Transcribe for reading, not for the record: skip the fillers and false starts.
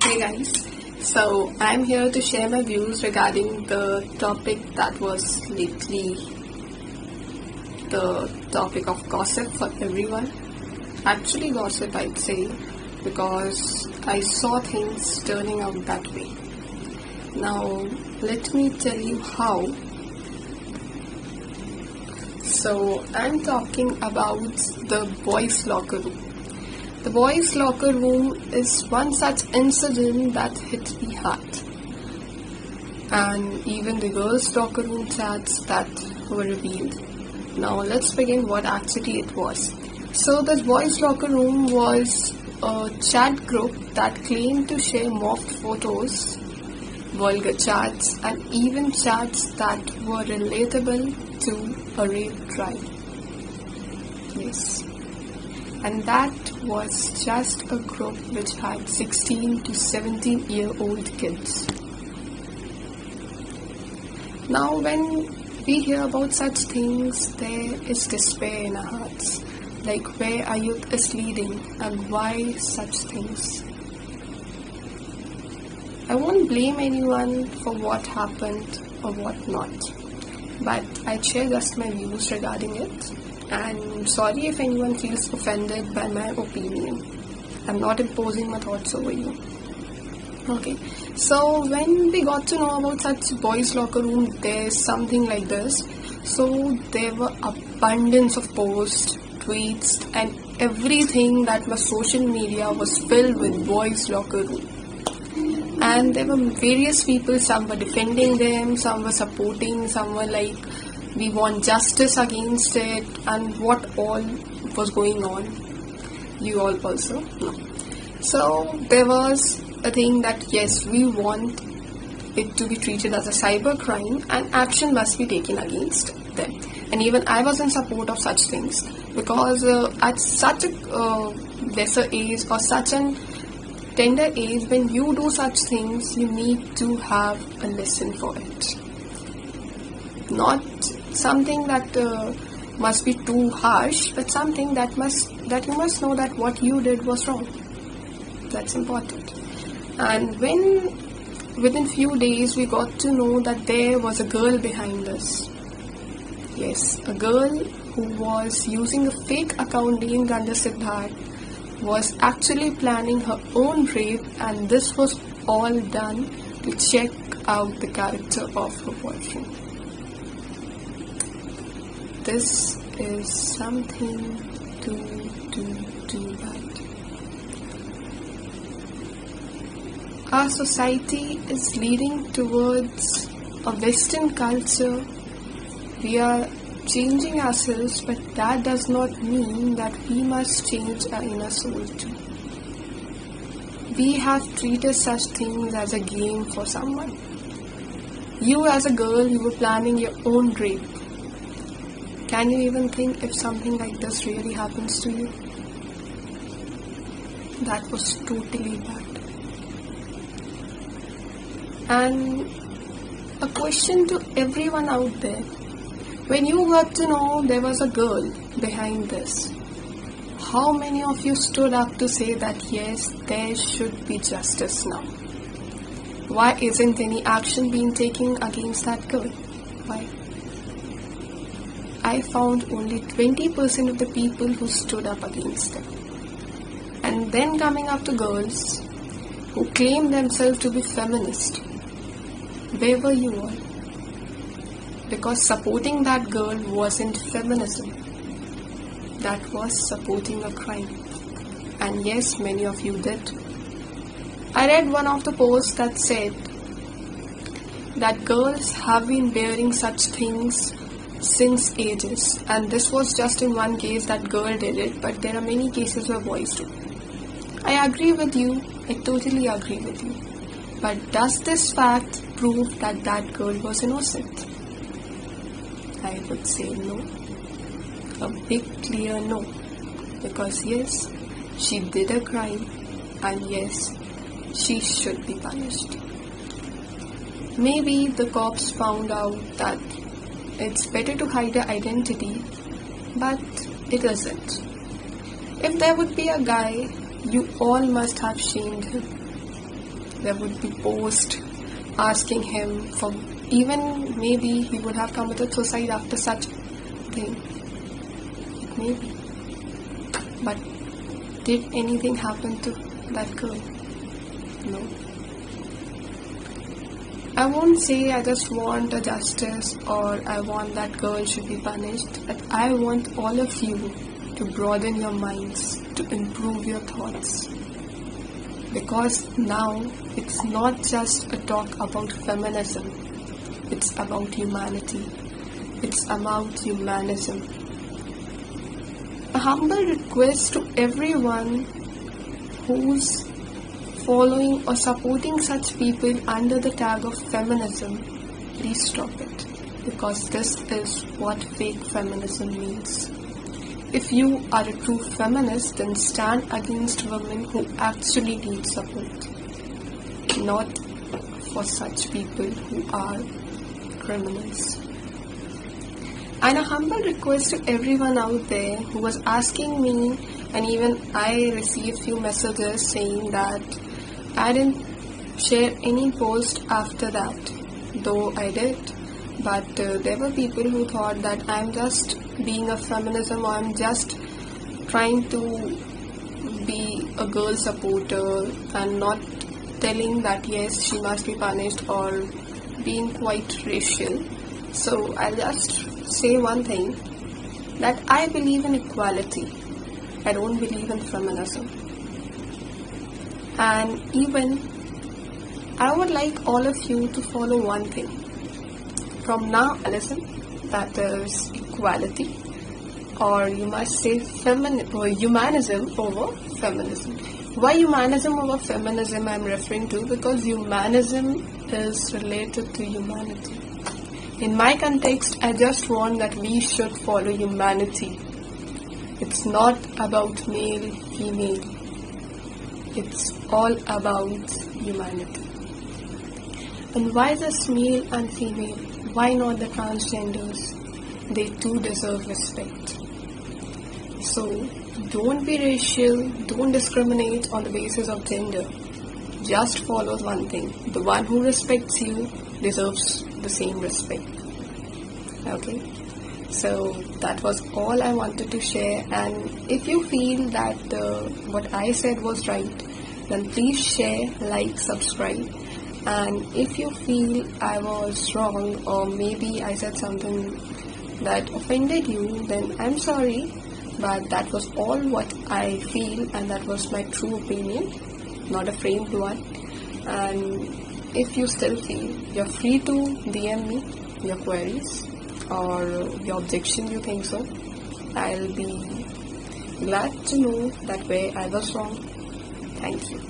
Hey guys, so I'm here to share my views regarding the topic that was lately the topic of gossip for everyone. Actually, gossip, I'd say, because I saw things turning out that way. Now, let me tell you how. So, I'm talking about the boys' locker room. The boys' locker room is one such incident that hit me hard. And even the girls' locker room chats that were revealed. Now let's begin what actually it was. So this boys' locker room was a chat group that claimed to share mocked photos, vulgar chats, and even chats that were relatable to a rape trial. Yes. And that was just a group which had 16 to 17-year-old kids. Now when we hear about such things, there is despair in our hearts. Like where our youth is leading and why such things. I won't blame anyone for what happened or what not. But I share just my views regarding it. And sorry if anyone feels offended by my opinion. I'm not imposing my thoughts over you. Okay, so when we got to know about such boys' locker room, there's something like this. So there were abundance of posts, tweets, and everything that was social media was filled with boys' locker room. And there were various people, some were defending them, some were supporting, some were like, we want justice against it, and what all was going on. You all also know. So there was a thing that yes, we want it to be treated as a cyber crime and action must be taken against them. And even I was in support of such things because at such a lesser age or such an tender age, when you do such things, you need to have a lesson for it. Not something that must be too harsh, but something that you must know that what you did was wrong. That's important. And when within few days we got to know that there was a girl behind this. Yes, a girl who was using a fake account named under Siddharth was actually planning her own rape, and this was all done to check out the character of her boyfriend. This is something too bad. Our society is leading towards a Western culture. We are changing ourselves, but that does not mean that we must change our inner soul too. We have treated such things as a game for someone. You as a girl, you were planning your own rape. Can you even think if something like this really happens to you? That was totally bad. And a question to everyone out there. When you got to know there was a girl behind this, how many of you stood up to say that yes, there should be justice now? Why isn't any action being taken against that girl? Why? I found only 20% of the people who stood up against them. And then coming up to girls who claim themselves to be feminist. Where were you all? Because supporting that girl wasn't feminism. That was supporting a crime. And yes, many of you did. I read one of the posts that said that girls have been bearing such things since ages, and this was just in one case that girl did it, but there are many cases where boys do. I agree with you, I totally agree with you. But does this fact prove that that girl was innocent? I would say no. A big clear no. Because yes, she did a crime, and yes, she should be punished. Maybe the cops found out that it's better to hide her identity, but it isn't. If there would be a guy, you all must have shamed him. there would be posts asking him for, even maybe he would have committed suicide after such thing. Maybe. But did anything happen to that girl? No. I won't say I just want a justice or I want that girl should be punished, but I want all of you to broaden your minds, to improve your thoughts. Because now it's not just a talk about feminism, it's about humanity, it's about humanism. A humble request to everyone who's following or supporting such people under the tag of feminism, please stop it, because this is what fake feminism means. If you are a true feminist, then stand against women who actually need support, not for such people who are criminals. And a humble request to everyone out there who was asking me, and even I received few messages saying that I didn't share any post after that, though I did. But there were people who thought that I'm just being a feminism, or I'm just trying to be a girl supporter and not telling that yes, she must be punished, or being quite racial. So I'll just say one thing, that I believe in equality. I don't believe in feminism. And even I would like all of you to follow one thing. From now, listen, that is equality, or you must say humanism over feminism. Why humanism over feminism I'm referring to? Because humanism is related to humanity. In my context, I just want that we should follow humanity. It's not about male, female. It's all about humanity. And why just male and female? Why not the transgenders? They too deserve respect. So don't be racial, don't discriminate on the basis of gender. Just follow one thing. The one who respects you deserves the same respect. Okay? So that was all I wanted to share, and if you feel that what I said was right, then please share, like, subscribe. And if you feel I was wrong, or maybe I said something that offended you, then I'm sorry, but that was all what I feel, and that was my true opinion, not a framed one. And if you still feel, you're free to DM me your queries or your objection you think so. I'll be glad to know that where I was wrong. Thank you.